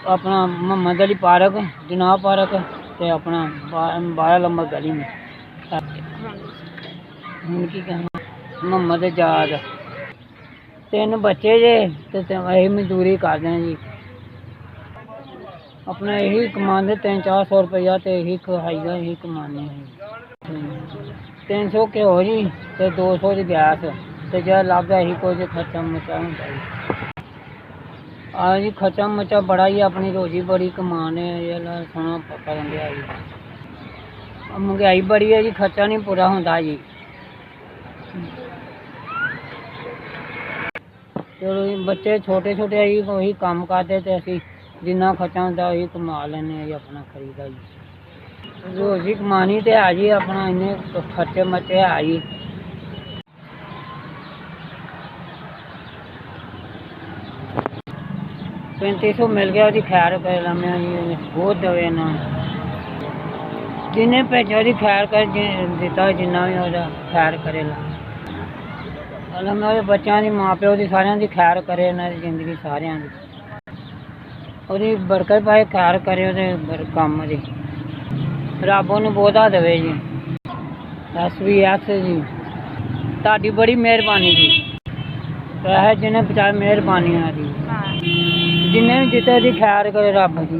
अपना मोहम्मद अली पार्क, जनाब पार्क ते अपना 12 नंबर गली में। की कहना मोहम्मद आजाद। 3 बच्चे जे ते यही मजदूरी करते हैं जी। अपना यही कमाते 300-400 रुपया तो यही खाईदा, यही कमाने 300 घ्यो जी ते 200 की गैस ते जो लगता यही कुछ खर्चा मचा होंगे जी। हाँ जी, खर्चा मचा बड़ा ही, अपनी रोजी बड़ी कमाने सोना पक्का रंगे जी। महंगाई बड़ी है जी, खर्चा नहीं पूरा होता जी। चलो बच्चे छोटे छोटे ही वही काम करते तो असी जिन्ना खर्चा होता वही कमा लेने जी, अपना खरीदा जी। रोजी कमानी तो है जी, अपना इन्ने खर्चे मचे है जी। 3500 मिल गया जी, खैर कर मैं बहुत दवे ना जिन्हें भेजा जी, खैर कर दिता जिन्ना भी वो खैर करे ला मैं बच्चों की माँ प्यो की सारिया की खैर करे, जिंदगी सारिया की बरकत पाए, खैर करे कम जी। रब उन्हें बहुता देवे जी। SVS जी ताड़ी बड़ी मेहरबानी जी, वैसे जिन्हें बचाए मेहरबानी जी, जिन्हें भी जिते दी खैर करे रब जी।